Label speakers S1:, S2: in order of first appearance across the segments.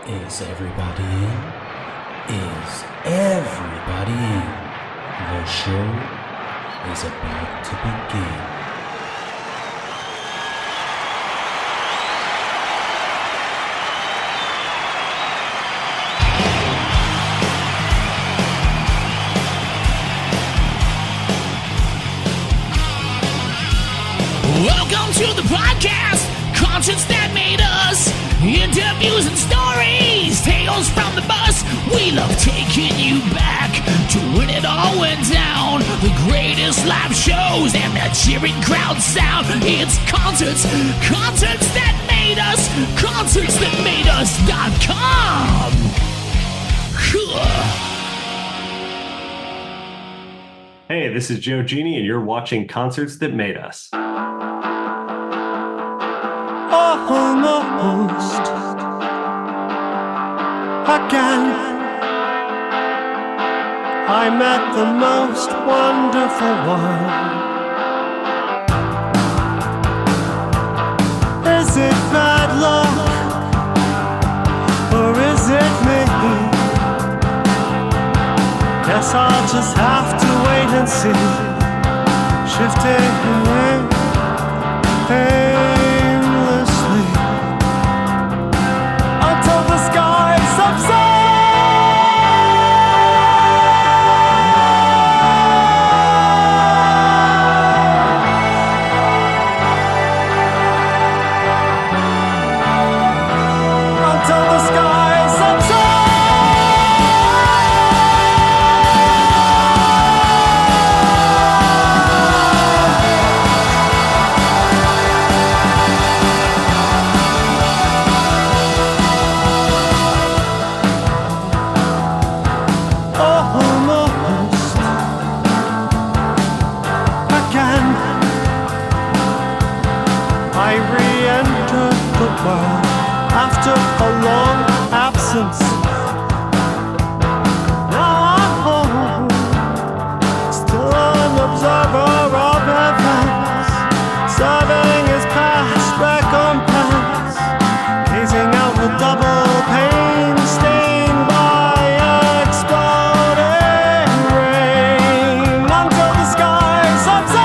S1: Is everybody in? Is everybody in? The show is about to begin.
S2: Welcome to the podcast, concerts that made us, interviews and stories, tales from the bus. We love taking you back to when it all went down, the greatest live shows and the cheering crowd sound. It's concerts that made us, concertsthatmadeus.com.
S3: Hey, this is Joe Geni, and you're watching Concerts That Made Us.
S4: Almost again, I met the most wonderful one. Is it bad luck, or is it me? Guess I'll just have to wait and see. Shifting aimlessly until the sky subsides. Until the sky subsides. I re-entered the world after a long absence. Now I'm home, still an observer of events, serving his past recompense, gazing out with double pain, stained by exploding rain, until the sky subsides.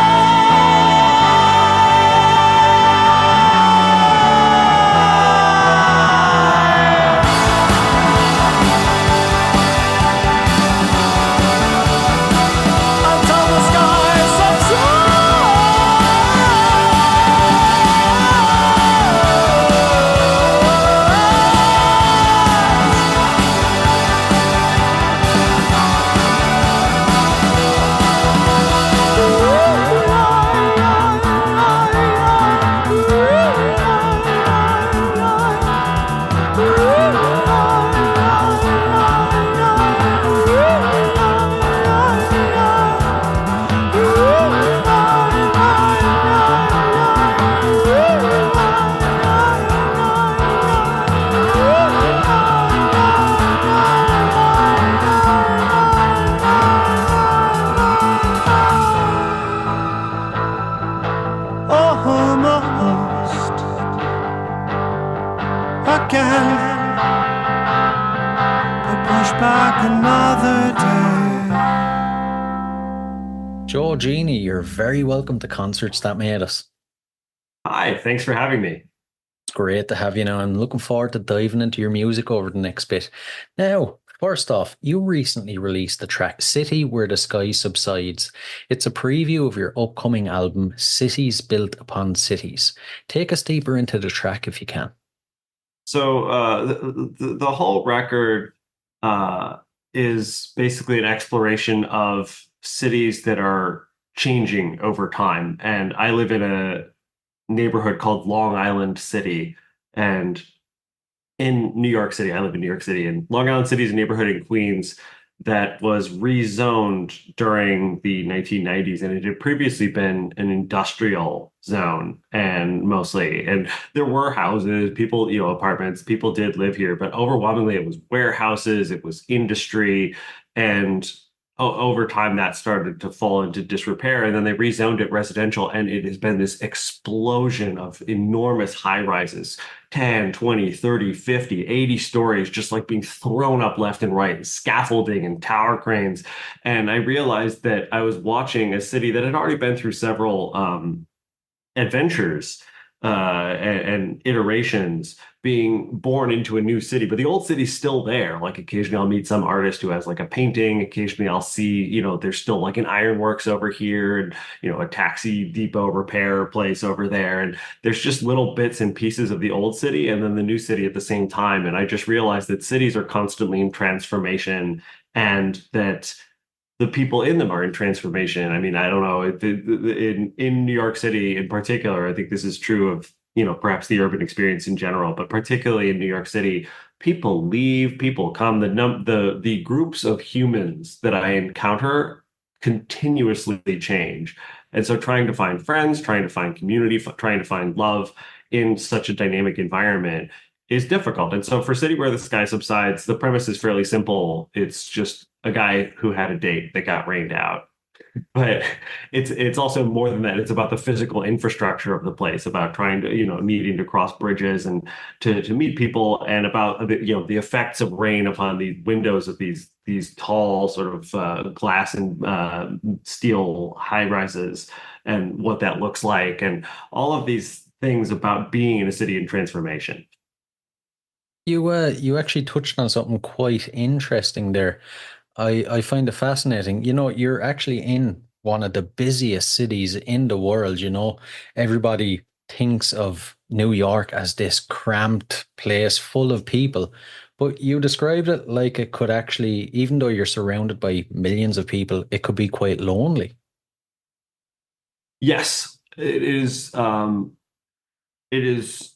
S4: Almost again, but push back another day.
S1: Joe Geni, you're very welcome to Concerts That Made Us.
S3: Hi, thanks for having me.
S1: It's great to have you now. I'm looking forward to diving into your music over the next bit. Now, first off, you recently released the track City Where the Sky Subsides. It's a preview of your upcoming album, Cities Built Upon Cities. Take us deeper into the track if you can.
S3: So the whole record is basically an exploration of cities that are changing over time. And I live in a neighborhood called Long Island City, and in New York City. I live in New York City, and Long Island City is a neighborhood in Queens that was rezoned during the 1990s, and it had previously been an industrial zone, and there were houses, people, apartments, people did live here, but overwhelmingly it was warehouses, it was industry, and over time that started to fall into disrepair, and then they rezoned it residential, and it has been this explosion of enormous high rises, 10, 20, 30, 50, 80 stories, just like being thrown up left and right, scaffolding and tower cranes. And I realized that I was watching a city that had already been through several adventures and iterations being born into a new city, but the old city's still there. Like occasionally I'll meet some artist who has like a painting. Occasionally I'll see, there's still like an ironworks over here and, a taxi depot repair place over there. And there's just little bits and pieces of the old city and then the new city at the same time. And I just realized that cities are constantly in transformation and that the people in them are in transformation. I mean, I don't know, in New York City in particular, I think this is true of, perhaps the urban experience in general, but particularly in New York City, people leave, people come, the groups of humans that I encounter continuously change. And so trying to find friends, trying to find community, trying to find love in such a dynamic environment is difficult. And so for City Where the Sky Subsides, the premise is fairly simple. It's just a guy who had a date that got rained out. But it's also more than that. It's about the physical infrastructure of the place, about trying to, needing to cross bridges and to meet people, and about the effects of rain upon the windows of these tall sort of glass and steel high rises, and what that looks like, and all of these things about being in a city in transformation.
S1: You actually touched on something quite interesting there. I find it fascinating. You're actually in one of the busiest cities in the world, Everybody thinks of New York as this cramped place full of people, but you described it like it could actually, even though you're surrounded by millions of people, it could be quite lonely.
S3: Yes, it is. It is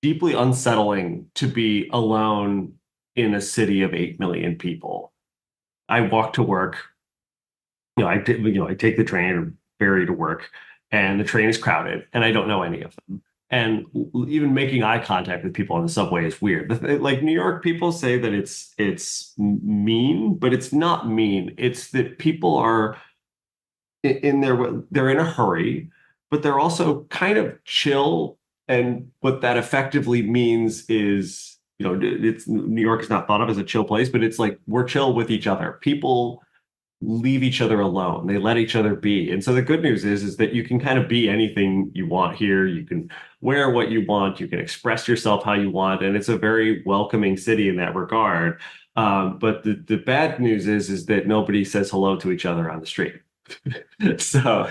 S3: deeply unsettling to be alone in a city of 8 million people. I walk to work, I take the train or ferry to work, and the train is crowded, and I don't know any of them. And even making eye contact with people on the subway is weird. Like New York, people say that it's mean, but it's not mean. It's that people are they're in a hurry, but they're also kind of chill. And what that effectively means is, it's New York is not thought of as a chill place, but it's like we're chill with each other. People leave each other alone. They let each other be. And so the good news is that you can kind of be anything you want here. You can wear what you want. You can express yourself how you want. And it's a very welcoming city in that regard. But the bad news is that nobody says hello to each other on the street. So,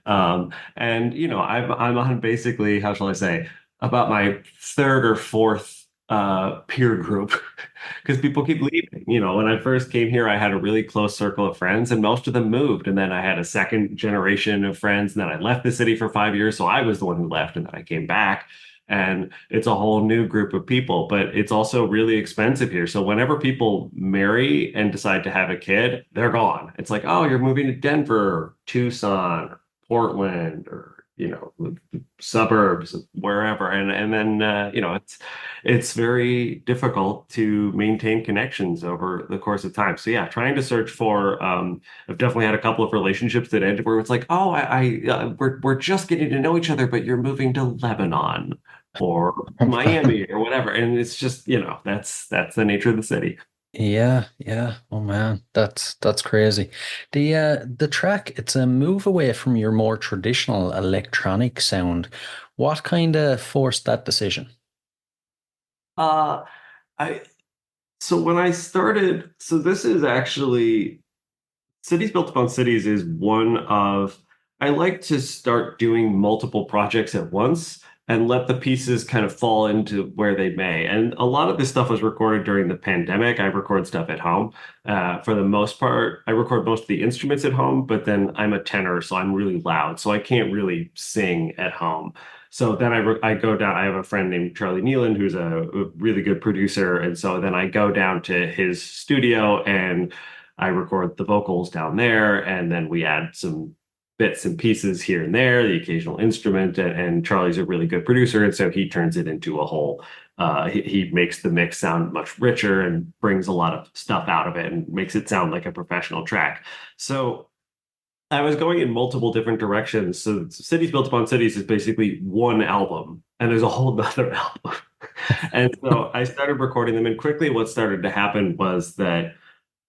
S3: and I'm on basically, how shall I say, about my third or fourth peer group because people keep leaving. When I first came here, I had a really close circle of friends, and most of them moved. And then I had a second generation of friends, and then I left the city for 5 years. So I was the one who left, and then I came back. And it's a whole new group of people, but it's also really expensive here. So whenever people marry and decide to have a kid, they're gone. It's like, oh, you're moving to Denver, Tucson, or Portland, or suburbs, wherever. And then it's very difficult to maintain connections over the course of time. So yeah, trying to search for I've definitely had a couple of relationships that ended where it's like, oh, we're just getting to know each other, but you're moving to Lebanon or Miami or whatever. And it's just, that's the nature of the city.
S1: Yeah, yeah. Oh man, that's crazy. The track, it's a move away from your more traditional electronic sound. What kind of forced that decision?
S3: Uh, I so when I started, so this is actually Cities Built Upon Cities is one of, I like to start doing multiple projects at once and let the pieces kind of fall into where they may. And a lot of this stuff was recorded during the pandemic. I record stuff at home. For the most part, I record most of the instruments at home, but then I'm a tenor, so I'm really loud. So I can't really sing at home. So then I go down. I have a friend named Charlie Nealand, who's a really good producer. And so then I go down to his studio and I record the vocals down there. And then we add some bits and pieces here and there, the occasional instrument. And Charlie's a really good producer. And so he turns it into a whole he makes the mix sound much richer and brings a lot of stuff out of it and makes it sound like a professional track. So I was going in multiple different directions. So Cities Built Upon Cities is basically one album, and there's a whole nother album. And so I started recording them, and quickly what started to happen was that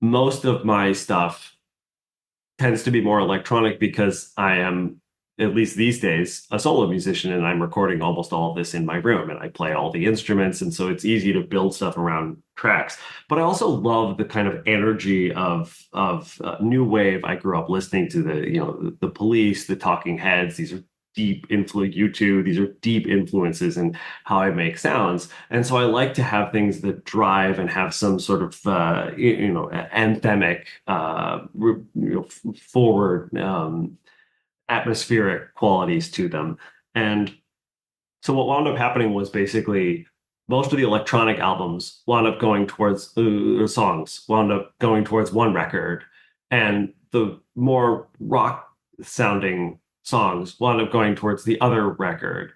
S3: most of my stuff tends to be more electronic because I am, at least these days, a solo musician, and I'm recording almost all of this in my room, and I play all the instruments, and so it's easy to build stuff around tracks. But I also love the kind of energy of new wave. I grew up listening to the Police, the Talking Heads. These are deep influence, U2. These are deep influences in how I make sounds, and so I like to have things that drive and have some sort of anthemic, forward. Atmospheric qualities to them. And so what wound up happening was basically most of the electronic albums wound up going towards songs, wound up going towards one record. And the more rock sounding songs wound up going towards the other record.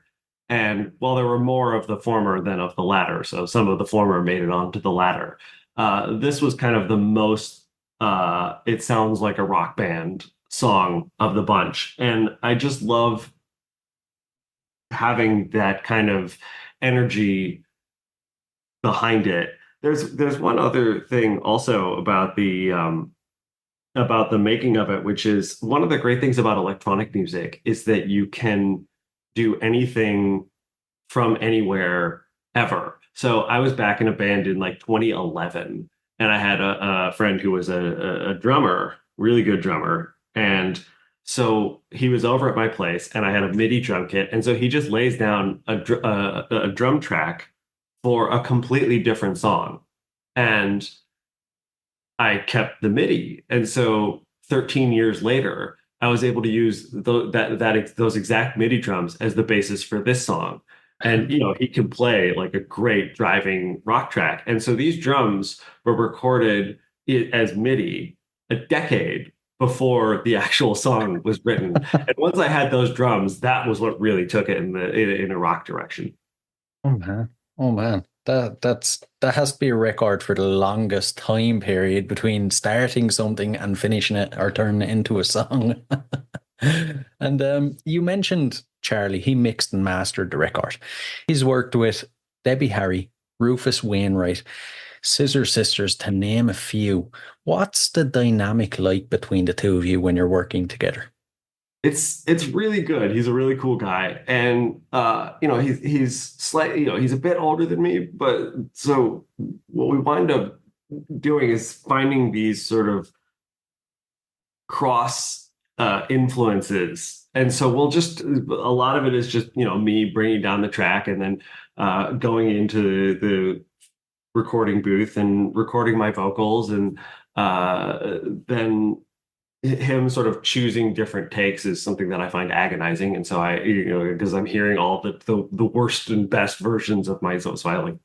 S3: And while there were more of the former than of the latter, so some of the former made it onto the latter, this was kind of the most, it sounds like a rock band song of the bunch. And I just love having that kind of energy behind it. There's one other thing also about the making of it, which is one of the great things about electronic music is that you can do anything from anywhere ever. So I was back in a band in like 2011, and I had a friend who was a drummer, really good drummer. And so he was over at my place, and I had a MIDI drum kit. And so he just lays down a drum track for a completely different song. And I kept the MIDI. And so 13 years later, I was able to use those exact MIDI drums as the basis for this song. And, he can play like a great driving rock track. And so these drums were recorded as MIDI a decade before the actual song was written. And once I had those drums, that was what really took it in a rock direction.
S1: Oh man. That has to be a record for the longest time period between starting something and finishing it or turning it into a song. And you mentioned Charlie. He mixed and mastered the record. He's worked with Debbie Harry, Rufus Wainwright, Scissor Sisters, to name a few. What's the dynamic like between the two of you when you're working together?
S3: It's really good. He's a really cool guy, and he's slightly, he's a bit older than me, but so what we wind up doing is finding these sort of cross influences. And so a lot of it is just me bringing down the track and then going into the recording booth and recording my vocals, and then him sort of choosing different takes is something that I find agonizing. And so because I'm hearing all the worst and best versions of myself, so I like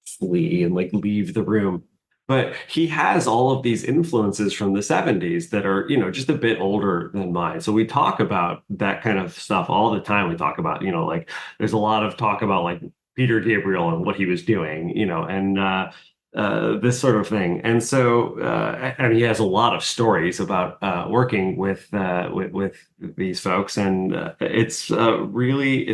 S3: flee and like leave the room. But he has all of these influences from the 70s that are, just a bit older than mine. So we talk about that kind of stuff all the time. We talk about, like there's a lot of talk about like Peter Gabriel and what he was doing, and this sort of thing. And so, and he has a lot of stories about working with these folks, and it's a really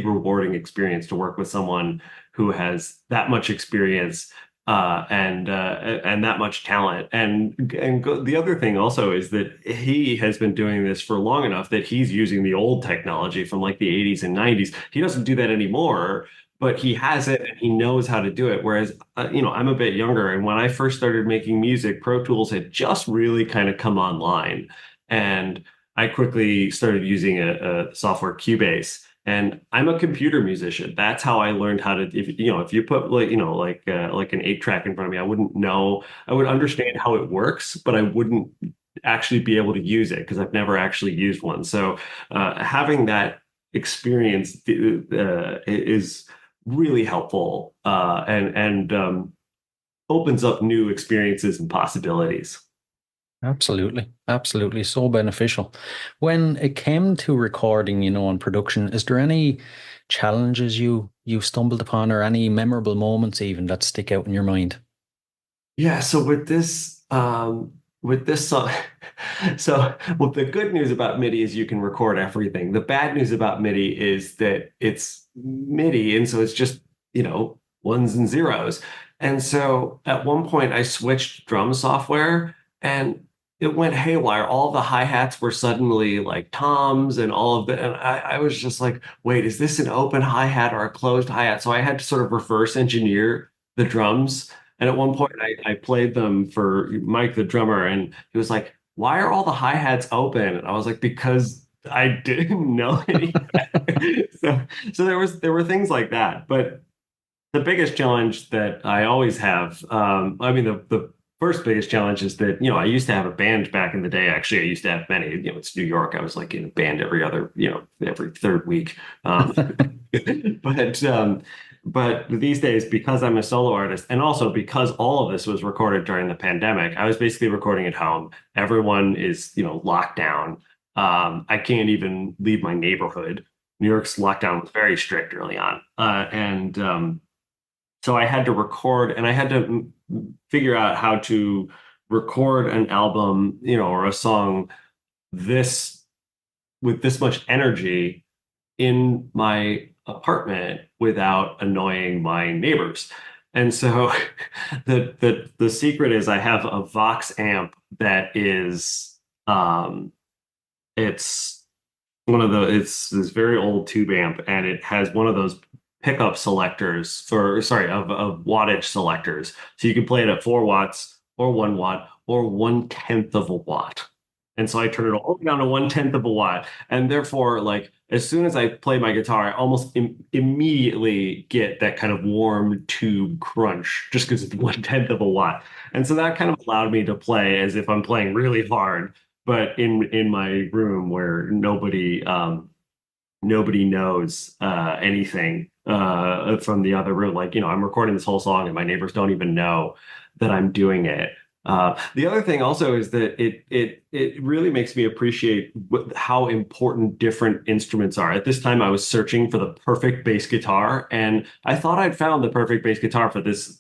S3: rewarding experience to work with someone who has that much experience and that much talent. And the other thing also is that he has been doing this for long enough that he's using the old technology from like the 80s and 90s. He doesn't do that anymore, but he has it and he knows how to do it. Whereas, I'm a bit younger. And when I first started making music, Pro Tools had just really kind of come online. And I quickly started using a software, Cubase. And I'm a computer musician. That's how I learned how to, if you put like an 8-track in front of me, I wouldn't know. I would understand how it works, but I wouldn't actually be able to use it because I've never actually used one. So having that experience is really helpful and opens up new experiences and possibilities.
S1: Absolutely. Absolutely. So beneficial. When it came to recording, and production, is there any challenges you stumbled upon or any memorable moments even that stick out in your mind?
S3: Yeah, so with this song, so well, the good news about MIDI is you can record everything. The bad news about MIDI is that it's MIDI, and so it's just, ones and zeros. And so at one point I switched drum software and it went haywire. All the hi-hats were suddenly like toms and all of the, and I was just like, wait, is this an open hi-hat or a closed hi-hat? So I had to sort of reverse engineer the drums. And at one point, I played them for Mike, the drummer, and he was like, "Why are all the hi-hats open?" And I was like, "Because I didn't know any." So, so there were things like that. But the biggest challenge that I always have, I mean, the first biggest challenge is that, I used to have a band back in the day. Actually, I used to have many. It's New York. I was like in a band every third week. But but these days, because I'm a solo artist, and also because all of this was recorded during the pandemic, I was basically recording at home. Everyone is, locked down. I can't even leave my neighborhood. New York's lockdown was very strict early on, and so I had to record, and I had to figure out how to record an album, or a song this with this much energy in my apartment without annoying my neighbors. And so the secret is I have a Vox amp that is it's it's this very old tube amp, and it has one of those pickup selectors of wattage selectors. So you can play it at 4 watts or 1 watt or 1/10 of a watt. And so I turn it all down to 1/10 of a watt. And therefore, like as soon as I play my guitar, I almost immediately get that kind of warm tube crunch just because it's 1/10 of a watt. And so that kind of allowed me to play as if I'm playing really hard, but in my room where nobody knows anything from the other room. Like, I'm recording this whole song and my neighbors don't even know that I'm doing it. The other thing also is that it really makes me appreciate how important different instruments are. At this time, I was searching for the perfect bass guitar, and I thought I'd found the perfect bass guitar for this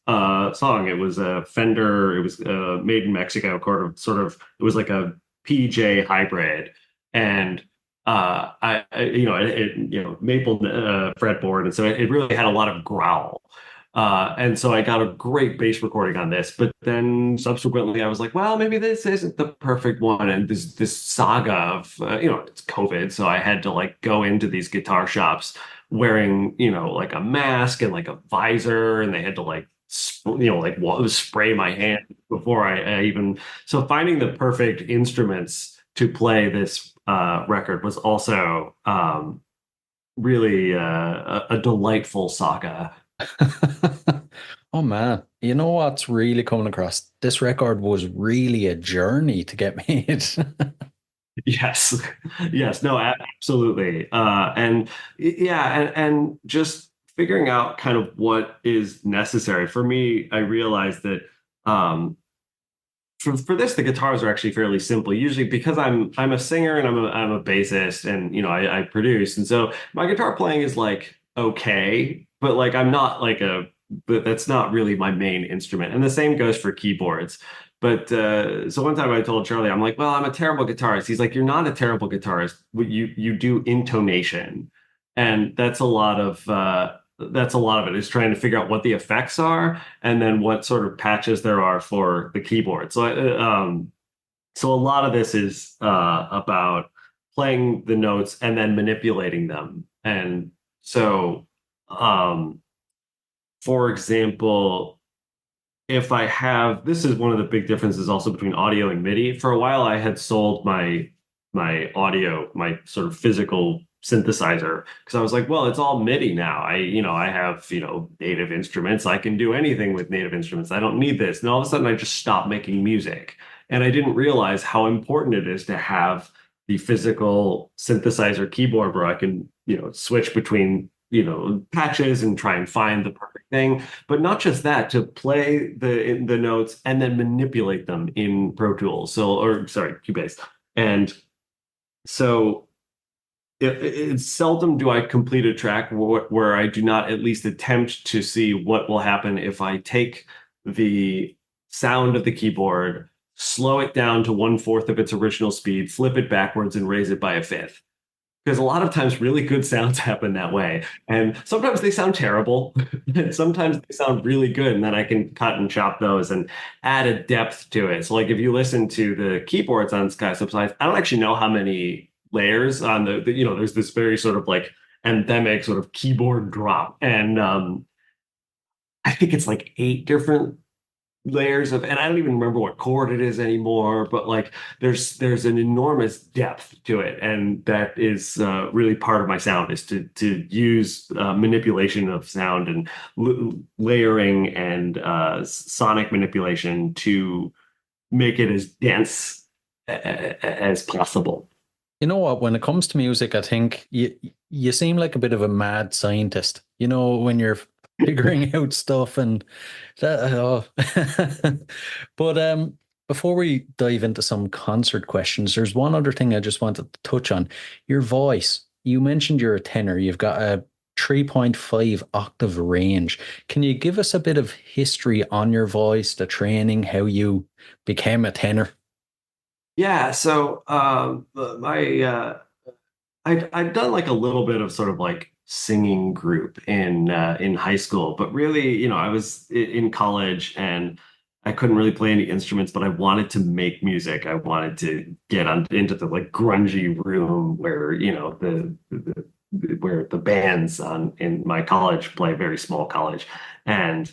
S3: song. It was a Fender. It was made in Mexico. It was like a PJ hybrid, and maple fretboard, and so it really had a lot of growl. And so I got a great bass recording on this, but then subsequently I was like, well, maybe this isn't the perfect one. And this saga of, it's COVID. So I had to like go into these guitar shops wearing, like a mask and like a visor, and they had to like, spray my hand before I even, so finding the perfect instruments to play this record was also really a delightful saga.
S1: Oh man, you know what's really coming across? This record was really a journey to get made.
S3: Yes, yes, no, absolutely, and yeah, and just figuring out kind of what is necessary for me. I realized that for this, the guitars are actually fairly simple. Usually, because I'm a singer and I'm a bassist, and I produce, and so my guitar playing is like okay, but like I'm not like but that's not really my main instrument. And the same goes for keyboards. But so one time I told Charlie, I'm like, well, I'm a terrible guitarist. He's like, you're not a terrible guitarist. You do intonation, and that's a lot of it is trying to figure out what the effects are and then what sort of patches there are for the keyboard. So a lot of this is about playing the notes and then manipulating them. And so, for example, if I have, this is one of the big differences also between audio and MIDI. For a while, I had sold my audio, my sort of physical synthesizer, because I was like, well, it's all MIDI now. I have, native instruments. I can do anything with native instruments. I don't need this. And all of a sudden I just stopped making music. And I didn't realize how important it is to have the physical synthesizer keyboard where I can, switch between, patches and try and find the perfect thing. But not just that, to play the notes and then manipulate them in Pro Tools. Or sorry, Cubase. And so it's seldom do I complete a track where I do not at least attempt to see what will happen if I take the sound of the keyboard, slow it down to 1/4 of its original speed, flip it backwards, and raise it by 1/5. Because a lot of times really good sounds happen that way. And sometimes they sound terrible, and sometimes they sound really good. And then I can cut and chop those and add a depth to it. So like if you listen to the keyboards on Sky Subsides, I don't actually know how many layers on there's this very sort of like anthemic sort of keyboard drop. And I think it's like 8 different layers of, and I don't even remember what chord it is anymore, but like there's an enormous depth to it, and that is really part of my sound, is to use manipulation of sound and layering and sonic manipulation to make it as dense as possible.
S1: You know what? When it comes to music, I think you seem like a bit of a mad scientist. You know, when you're figuring out stuff and that. Oh. But before we dive into some concert questions, there's one other thing I just wanted to touch on. Your voice. You mentioned you're a tenor. You've got a 3.5 octave range. Can you give us a bit of history on your voice, the training, how you became a tenor?
S3: Yeah, so I'd done like a little bit of sort of like singing group in high school, but really, I was in college and I couldn't really play any instruments, but I wanted to make music. I wanted to get into the like grungy room where where the bands in my college play, very small college, and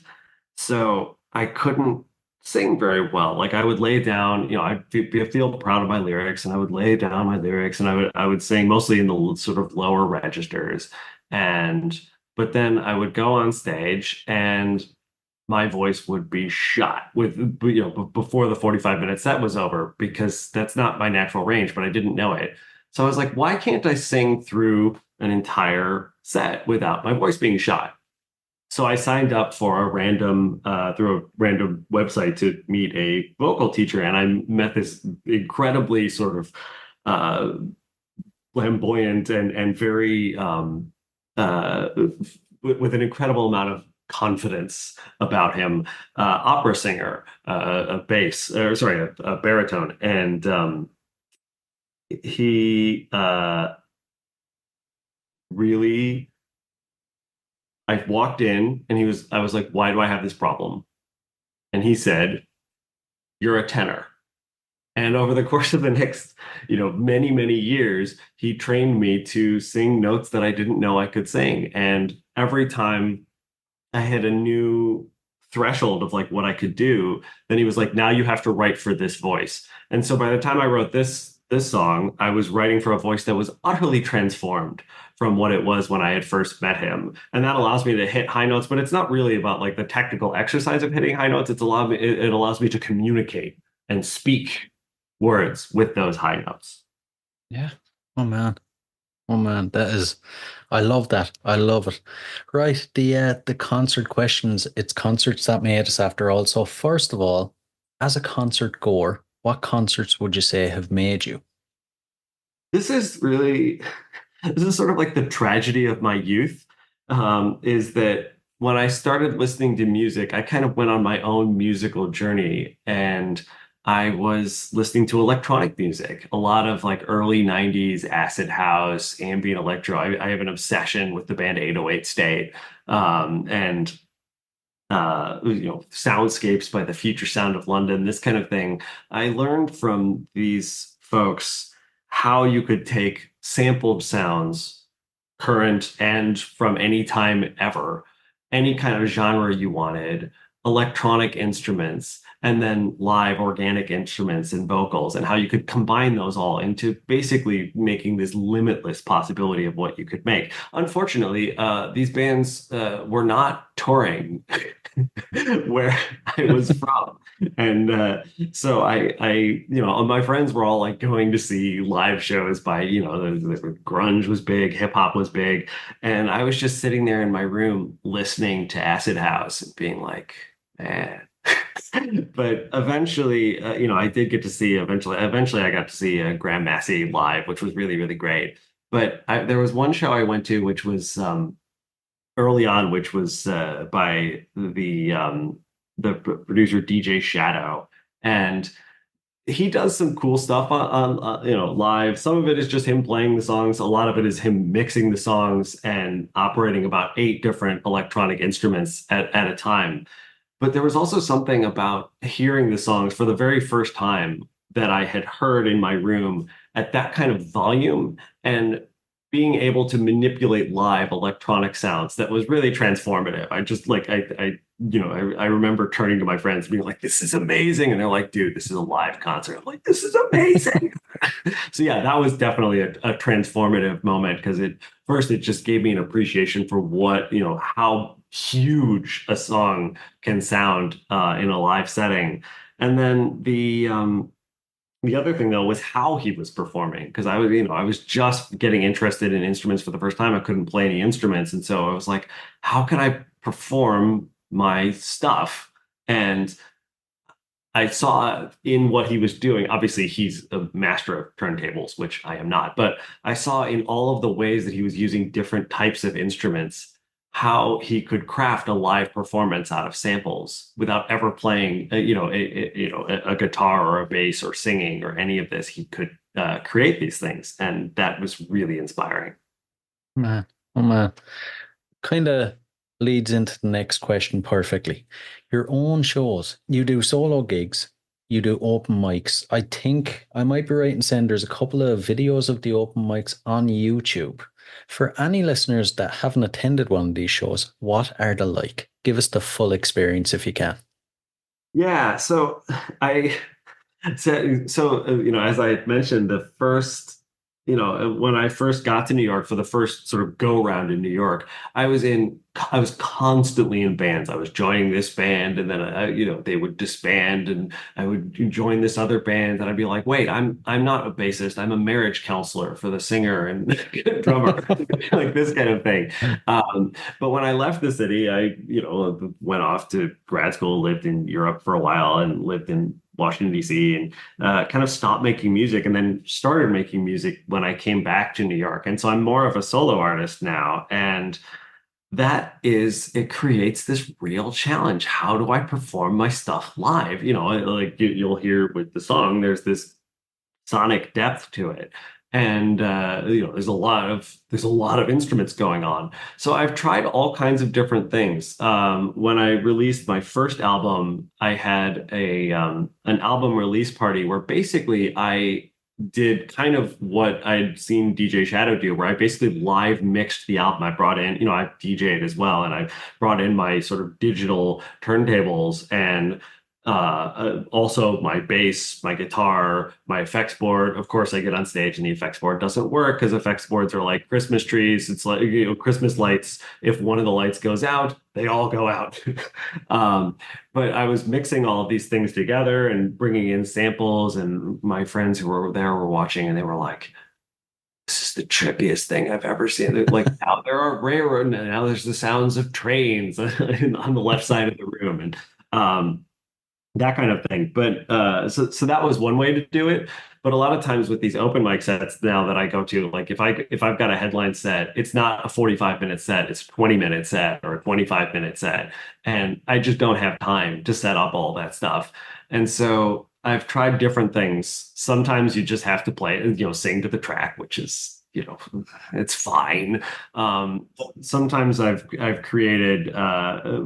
S3: so I couldn't sing very well. Like I would lay down, I'd feel proud of my lyrics, and I would lay down my lyrics, and I would sing mostly in the sort of lower registers, but then I would go on stage and my voice would be shot before the 45-minute set was over, because that's not my natural range, but I didn't know it. So I was like, why can't I sing through an entire set without my voice being shot? So I signed up for through a random website to meet a vocal teacher, and I met this incredibly sort of flamboyant and very with an incredible amount of confidence about him, opera singer, a baritone, and he really. I walked in and I was like, why do I have this problem? And he said, you're a tenor. And over the course of the next, many, many years, he trained me to sing notes that I didn't know I could sing. And every time I had a new threshold of like what I could do, then he was like, now you have to write for this voice. And so by the time I wrote this song, I was writing for a voice that was utterly transformed from what it was when I had first met him. And that allows me to hit high notes, but it's not really about like the technical exercise of hitting high notes. It allows me to communicate and speak words with those high notes.
S1: Yeah. Oh man. I love that. I love it. Right. The concert questions, it's concerts that made us after all. So first of all, as a concert goer, what concerts would you say have made you?
S3: This is sort of like the tragedy of my youth, is that when I started listening to music, I kind of went on my own musical journey, and I was listening to electronic music, a lot of like early 90s acid house, ambient electro. I have an obsession with the band 808 State, and soundscapes by the Future Sound of London, this kind of thing. I learned from these folks how you could take sampled sounds, current and from any time ever, any kind of genre you wanted, electronic instruments, and then live organic instruments and vocals, and how you could combine those all into basically making this limitless possibility of what you could make. Unfortunately, these bands were not touring where I was from. And so my friends were all like going to see live shows by, grunge was big, hip hop was big. And I was just sitting there in my room listening to Acid House and being like, man. But eventually, I did get to see eventually I got to see Graham Massey live, which was really, really great. But there was one show I went to, which was early on, which was by the producer DJ Shadow, and he does some cool stuff on live. Some of it is just him playing the songs. A lot of it is him mixing the songs and operating about 8 different electronic instruments at a time. But there was also something about hearing the songs for the very first time that I had heard in my room at that kind of volume and being able to manipulate live electronic sounds that was really transformative. I just like I remember turning to my friends and being like, "This is amazing," and they're like, "Dude, this is a live concert." I'm like, "This is amazing." So yeah, that was definitely a transformative moment because it just gave me an appreciation for how huge a song can sound in a live setting. And then the other thing though was how he was performing because I was just getting interested in instruments for the first time. I couldn't play any instruments, and so I was like, how can I perform my stuff? And I saw in what he was doing, obviously he's a master of turntables, which I am not, but I saw in all of the ways that he was using different types of instruments, how he could craft a live performance out of samples without ever playing, a guitar or a bass or singing or any of this. He could create these things, and that was really inspiring.
S1: Man, oh man. Kind of leads into the next question perfectly. Your own shows, you do solo gigs, you do open mics. I think I might be right in saying there's a couple of videos of the open mics on YouTube. For any listeners that haven't attended one of these shows, what are they like? Give us the full experience if you can.
S3: Yeah, so I as I mentioned, when I first got to New York for the first sort of go round in New York, I was constantly in bands. I was joining this band, and then they would disband, and I would join this other band, and I'd be like, wait, I'm not a bassist. I'm a marriage counselor for the singer and drummer, like this kind of thing. But when I left the city, I went off to grad school, lived in Europe for a while, and lived in Washington, D.C., and kind of stopped making music and then started making music when I came back to New York. And so I'm more of a solo artist now. And it creates this real challenge. How do I perform my stuff live? Like you'll hear with the song, there's this sonic depth to it. And there's a lot of instruments going on. So I've tried all kinds of different things. When I released my first album, I had an album release party where basically I did kind of what I'd seen DJ Shadow do, where I basically live mixed the album. I brought in, I DJ'd as well, and I brought in my sort of digital turntables and also my bass, my guitar, my effects board. Of course, I get on stage and the effects board doesn't work because effects boards are like Christmas trees. It's like, Christmas lights. If one of the lights goes out, they all go out. But I was mixing all of these things together and bringing in samples, and my friends who were there were watching, and they were like, this is the trippiest thing I've ever seen. Like now there are railroad, and now there's the sounds of trains on the left side of the room. And that kind of thing. But so that was one way to do it. But a lot of times with these open mic sets now that I go to, like if I've got a headline set, it's not a 45-minute set, it's a 20-minute set or a 25-minute set. And I just don't have time to set up all that stuff. And so I've tried different things. Sometimes you just have to play, sing to the track, which is it's fine. Sometimes I've created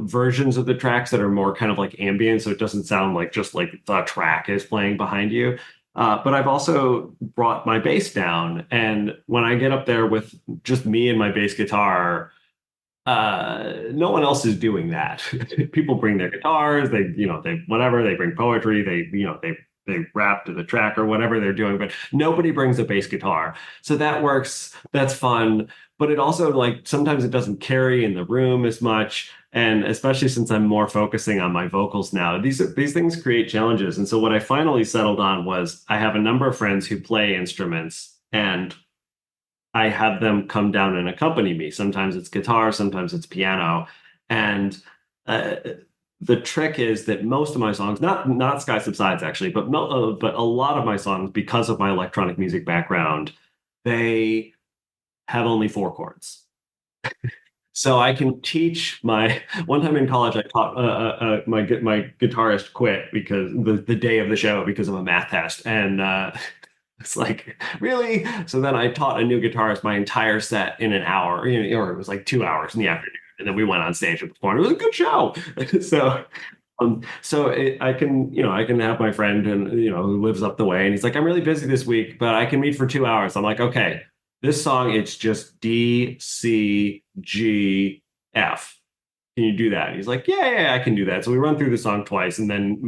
S3: versions of the tracks that are more kind of like ambient, so it doesn't sound like just like the track is playing behind you. But I've also brought my bass down, and when I get up there with just me and my bass guitar, no one else is doing that. People bring their guitars, they bring poetry, they they rap to the track or whatever they're doing, but nobody brings a bass guitar. So that works. That's fun. But it also like sometimes it doesn't carry in the room as much. And especially since I'm more focusing on my vocals now, these things create challenges. And so what I finally settled on was I have a number of friends who play instruments, and I have them come down and accompany me. Sometimes it's guitar, sometimes it's piano. And uh, the trick is that most of my songs, not Sky Subsides actually, but a lot of my songs, because of my electronic music background, they have only four chords. So I can teach my one time in college, I taught my guitarist quit because the day of the show because of a math test, and it's like really. So then I taught a new guitarist my entire set in an hour, or it was like 2 hours in the afternoon, and then we went on stage and performed. It was a good show. So I can, I can have my friend and, who lives up the way and he's like, I'm really busy this week, but I can meet for 2 hours. I'm like, okay, this song, it's just D, C, G, F. Can you do that? And he's like, yeah, I can do that. So we run through the song twice and then,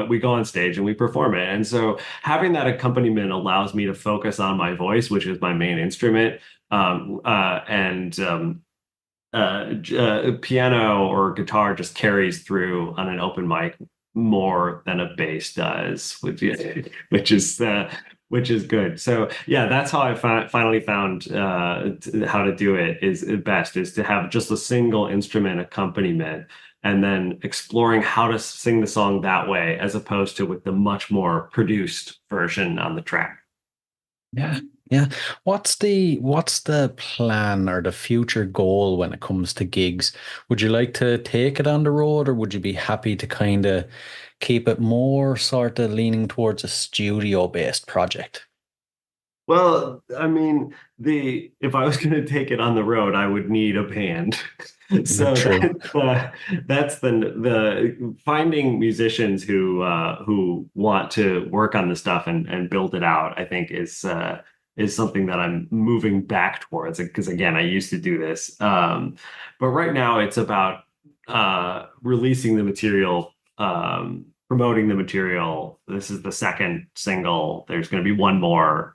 S3: we go on stage and we perform it. And so having that accompaniment allows me to focus on my voice, which is my main instrument. Piano or guitar just carries through on an open mic more than a bass does, which is good. So yeah, that's how I finally found how to do it is best is to have just a single instrument accompaniment and then exploring how to sing the song that way as opposed to with the much more produced version on the track.
S1: Yeah. Yeah. What's the plan or the future goal when it comes to gigs? Would you like to take it on the road, or would you be happy to kind of keep it more sort of leaning towards a studio-based project?
S3: Well, I mean, if I was going to take it on the road, I would need a band. So
S1: True.
S3: that's the finding musicians who want to work on the stuff and build it out, I think is something that I'm moving back towards because again, I used to do this. But right now it's about releasing the material, promoting the material. This is the second single. There's going to be one more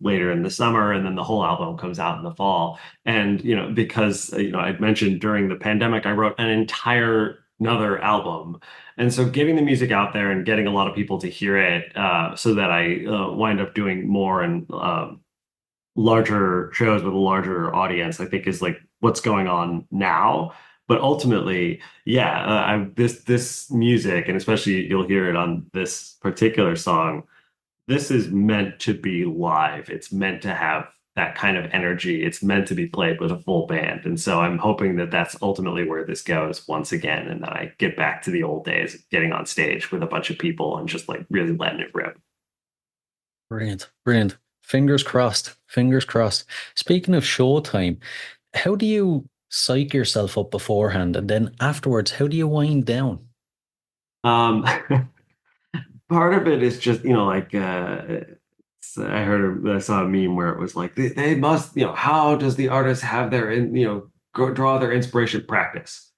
S3: later in the summer, and then the whole album comes out in the fall. And because I'd mentioned during the pandemic, I wrote another album, and so getting the music out there and getting a lot of people to hear it, so that I wind up doing more and larger shows with a larger audience, I think is like what's going on now. But ultimately, yeah, this music, and especially you'll hear it on this particular song, this is meant to be live. It's meant to have that kind of energy. It's meant to be played with a full band. And so I'm hoping that that's ultimately where this goes once again, and that I get back to the old days of getting on stage with a bunch of people and just like really letting it rip.
S1: Brilliant. Brilliant. Fingers crossed. Fingers crossed. Speaking of showtime, how do you psych yourself up beforehand, and then afterwards, how do you wind down?
S3: Um, Part of it is just, I saw a meme where it was like, they must, how does the artist have draw their inspiration? Practice.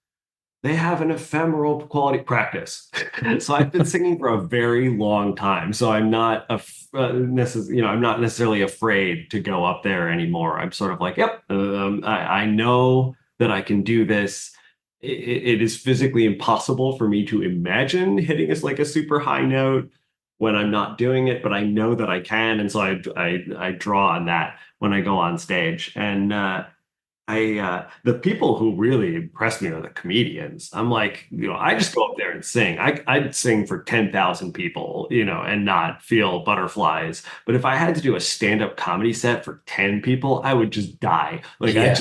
S3: They have an ephemeral quality practice. So I've been singing for a very long time. So I'm not I'm not necessarily afraid to go up there anymore. I'm sort of like, yep, I know that I can do this. It is physically impossible for me to imagine hitting us like a super high note when I'm not doing it, but I know that I can, and so I draw on that when I go on stage. And the people who really impress me are the comedians. I'm like, I just go up there and sing. I'd sing for 10,000 people, and not feel butterflies. But if I had to do a stand-up comedy set for 10 people, I would just die. Like
S1: Yeah.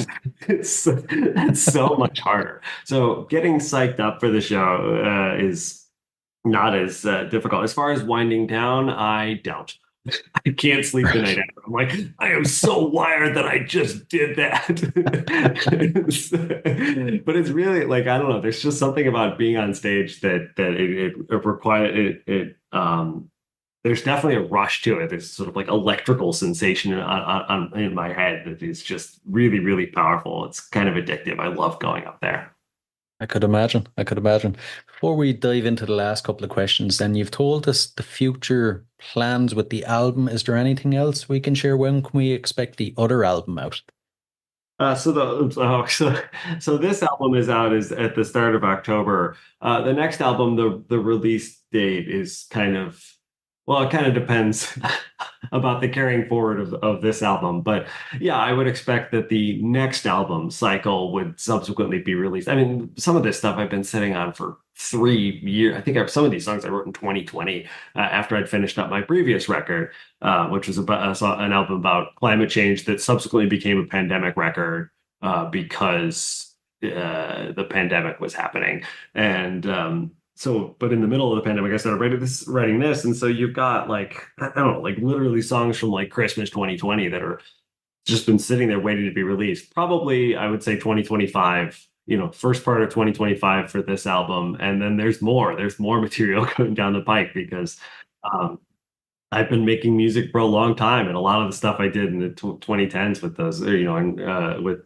S3: that's so much harder. So getting psyched up for the show is not as difficult. As far as winding down, I don't. I can't sleep the night after. I'm like, I am so wired that I just did that. But it's really like, I don't know. There's just something about being on stage that it requires it. There's definitely a rush to it. There's sort of like electrical sensation in my head that is just really, really powerful. It's kind of addictive. I love going up there.
S1: I could imagine. I could imagine. Before we dive into the last couple of questions, then you've told us the future plans with the album. Is there anything else we can share? When can we expect the other album out?
S3: So this album is out is at the start of October. The next album, the release date is kind of, well, it kind of depends about the carrying forward of this album. But yeah, I would expect that the next album cycle would subsequently be released. I mean, some of this stuff I've been sitting on for 3 years. I think I have some of these songs I wrote in 2020 after I'd finished up my previous record, which was about an album about climate change that subsequently became a pandemic record because the pandemic was happening. And but in the middle of the pandemic, I started writing this, and so you've got like I don't know, like literally songs from like Christmas 2020 that are just been sitting there waiting to be released. Probably, I would say 2025. First part of 2025 for this album, and then there's more. There's more material going down the pike because um, I've been making music for a long time, and a lot of the stuff I did in the 2010s with those, and with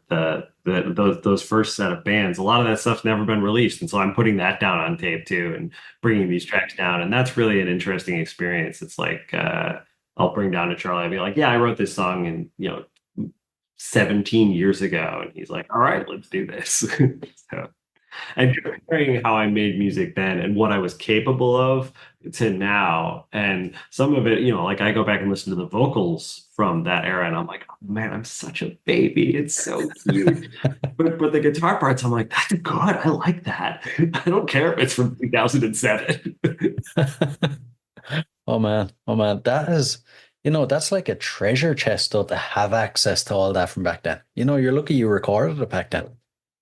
S3: those first set of bands, a lot of that stuff's never been released, and so I'm putting that down on tape too, and bringing these tracks down, and that's really an interesting experience. It's like I'll bring down to Charlie, I'll be like, "Yeah, I wrote this song, and 17 years ago," and he's like, "All right, let's do this." So and comparing how I made music then and what I was capable of to now. And some of it, like I go back and listen to the vocals from that era and I'm like, oh man, I'm such a baby. It's so cute. But the guitar parts, I'm like, that's good. I like that. I don't care if it's from 2007.
S1: Oh man, oh man, that's like a treasure chest though to have access to all that from back then. You're lucky you recorded it back then.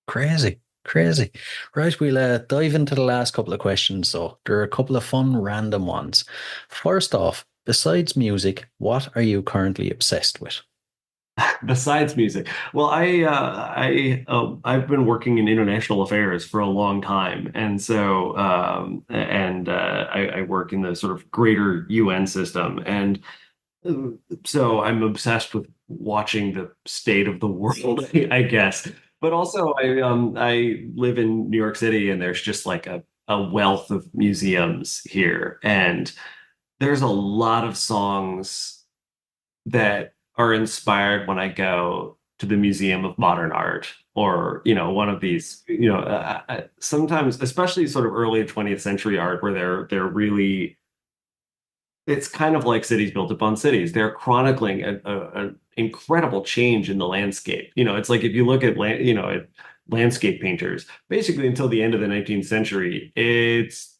S1: Crazy, crazy. Right, we'll dive into the last couple of questions. So there are a couple of fun random ones. First off, besides music, what are you currently obsessed with?
S3: Besides music, well, I've been working in international affairs for a long time, and so I work in the sort of greater UN system, and so I'm obsessed with watching the state of the world, I guess. But also, I live in New York City, and there's just like a wealth of museums here, and there's a lot of songs that are inspired when I go to the Museum of Modern Art or, one of these, sometimes, especially sort of early 20th century art where they're really, it's kind of like cities built upon cities. They're chronicling an incredible change in the landscape. It's like if you look at landscape painters, basically until the end of the 19th century, it's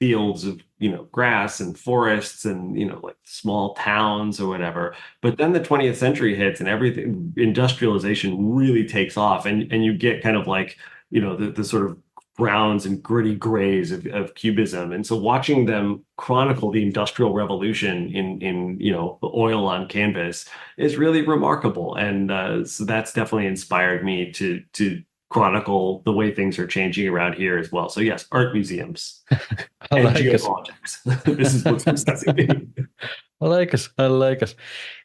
S3: fields of grass and forests and like small towns or whatever. But then the 20th century hits and everything, industrialization really takes off, and you get kind of like the sort of browns and gritty grays of cubism. And so watching them chronicle the industrial revolution in oil on canvas is really remarkable, and so that's definitely inspired me to chronicle the way things are changing around here as well. So yes, art museums
S1: I
S3: and
S1: like it.
S3: geopolitics. This is what's obsessing me.
S1: I like it. I like it.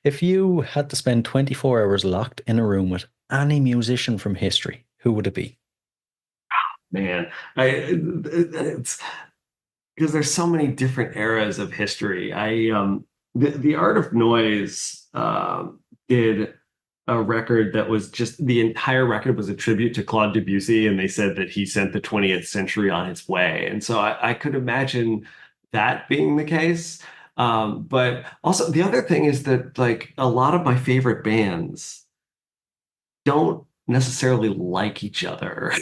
S1: If you had to spend 24 hours locked in a room with any musician from history, who would it be?
S3: Man, it's because there's so many different eras of history. The Art of Noise did a record that was just the entire record was a tribute to Claude Debussy, and they said that he sent the 20th century on its way. And so I could imagine that being the case. But also the other thing is that like a lot of my favorite bands don't necessarily like each other.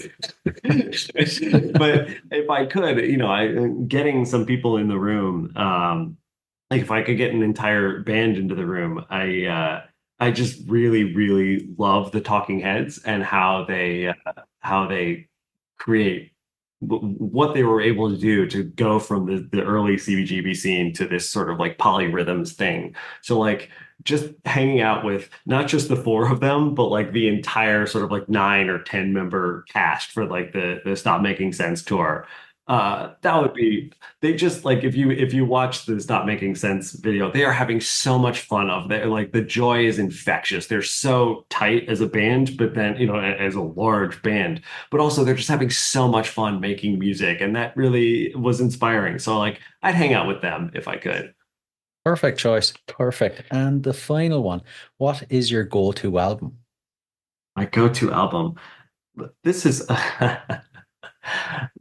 S3: But if I could, getting some people in the room, like if I could get an entire band into the room, I just really, really love the Talking Heads and how they create what they were able to do to go from the early CBGB scene to this sort of like polyrhythms thing. So like just hanging out with not just the four of them, but like the entire sort of like 9 or 10 member cast for like the Stop Making Sense tour. That would be they just like if you watch the Stop Making Sense video, they are having so much fun of it. Like the joy is infectious. They're so tight as a band, but then as a large band, but also they're just having so much fun making music, and that really was inspiring. So like I'd hang out with them if I could.
S1: Perfect choice. Perfect. And the final one, what is your go-to album?
S3: My go-to album. This is the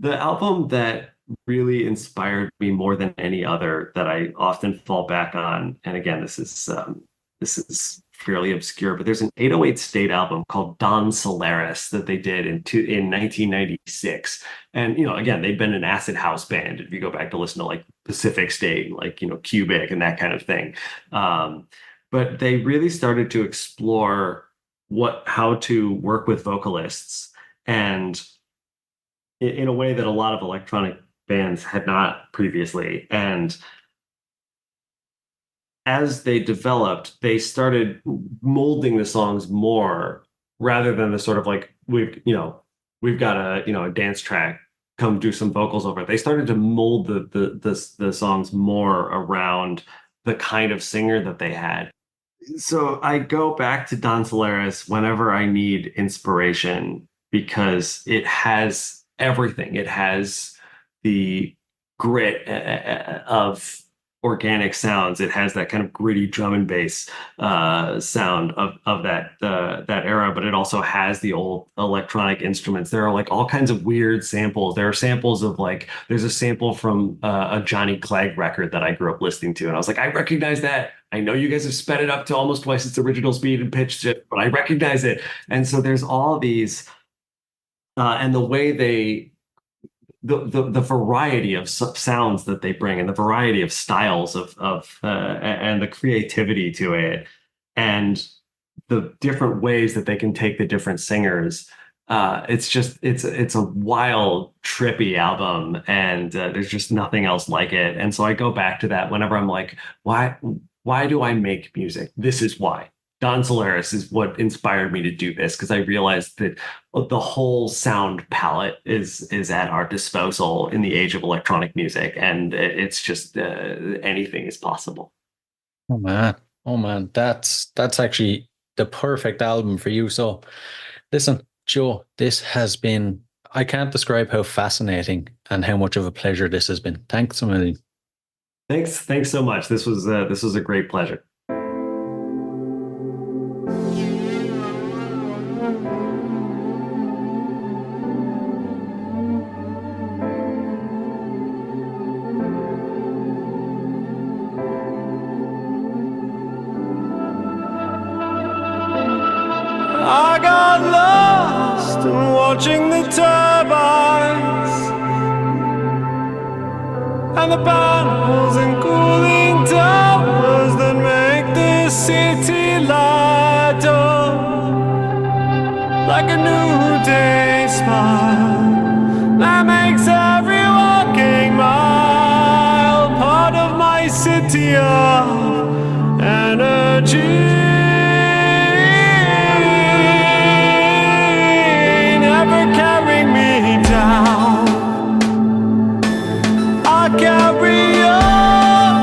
S3: album that really inspired me more than any other that I often fall back on. And again, this is fairly obscure, but there's an 808 State album called Don Solaris that they did in 1996. And again, they've been an acid house band. If you go back to listen to like Pacific State, like Cubic and that kind of thing, but they really started to explore how to work with vocalists and in a way that a lot of electronic bands had not previously. And as they developed, they started molding the songs more rather than the sort of like we've got a dance track, come do some vocals over it. They started to mold the songs more around the kind of singer that they had. So I go back to Don Solaris whenever I need inspiration because it has everything. It has the grit of organic sounds. It has that kind of gritty drum and bass sound of that era, but it also has the old electronic instruments. There are like all kinds of weird samples. There are samples of like there's a sample from a Johnny Clegg record that I grew up listening to, and I was like, I recognize that. I know you guys have sped it up to almost twice its original speed and pitched it, but I recognize it. And so there's all these, and the way the variety of sounds that they bring and the variety of styles and the creativity to it and the different ways that they can take the different singers. It's a wild, trippy album, and there's just nothing else like it. And so I go back to that whenever I'm like, why do I make music? This is why. Don Solaris is what inspired me to do this, because I realized that the whole sound palette is at our disposal in the age of electronic music, and it's just anything is possible.
S1: Oh man, that's actually the perfect album for you. So, listen, Joe, this has been, I can't describe how fascinating and how much of a pleasure this has been. Thanks a million.
S3: Thanks so much. This was a great pleasure.
S4: I got lost in watching the turbines and the panels and cooling towers that make the city light up like a new day smile that makes every walking mile part of my city of energy. Carry on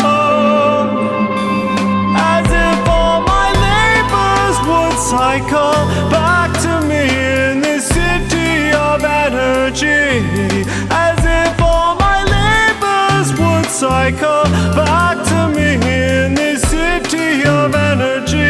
S4: as if all my labors would cycle back to me in this city of energy, as if all my labors would cycle back to me in this city of energy.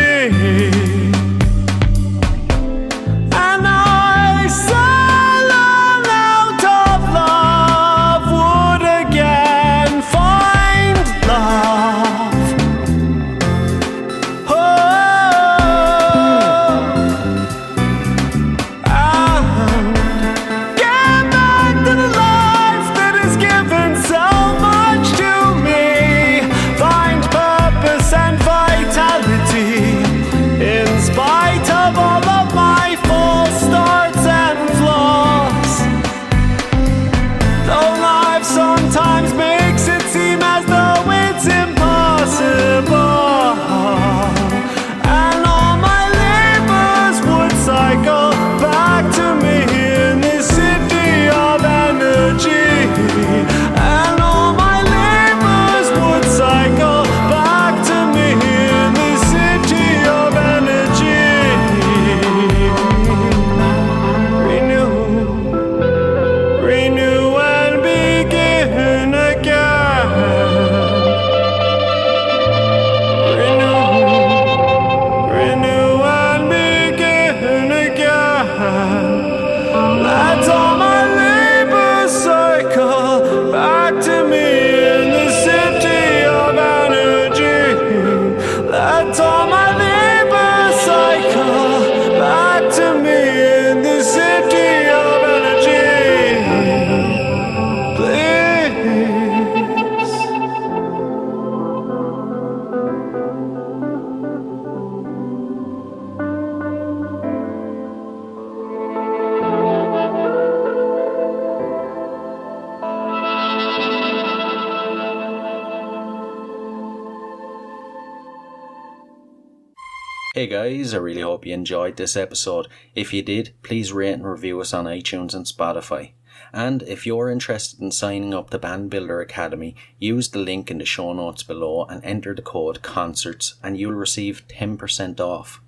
S1: Hey guys, I really hope you enjoyed this episode. If you did, please rate and review us on iTunes and Spotify. And if you're interested in signing up to Band Builder Academy, use the link in the show notes below and enter the code CONCERTS and you'll receive 10% off.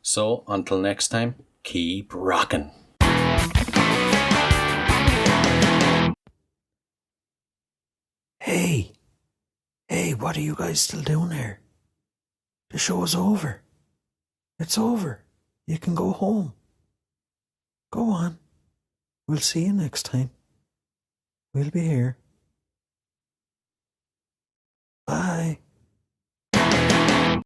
S1: So, until next time, keep rocking. Hey, what are you guys still doing here? The show's over. It's over. You can go home. Go on. We'll see you next time. We'll be here. Bye.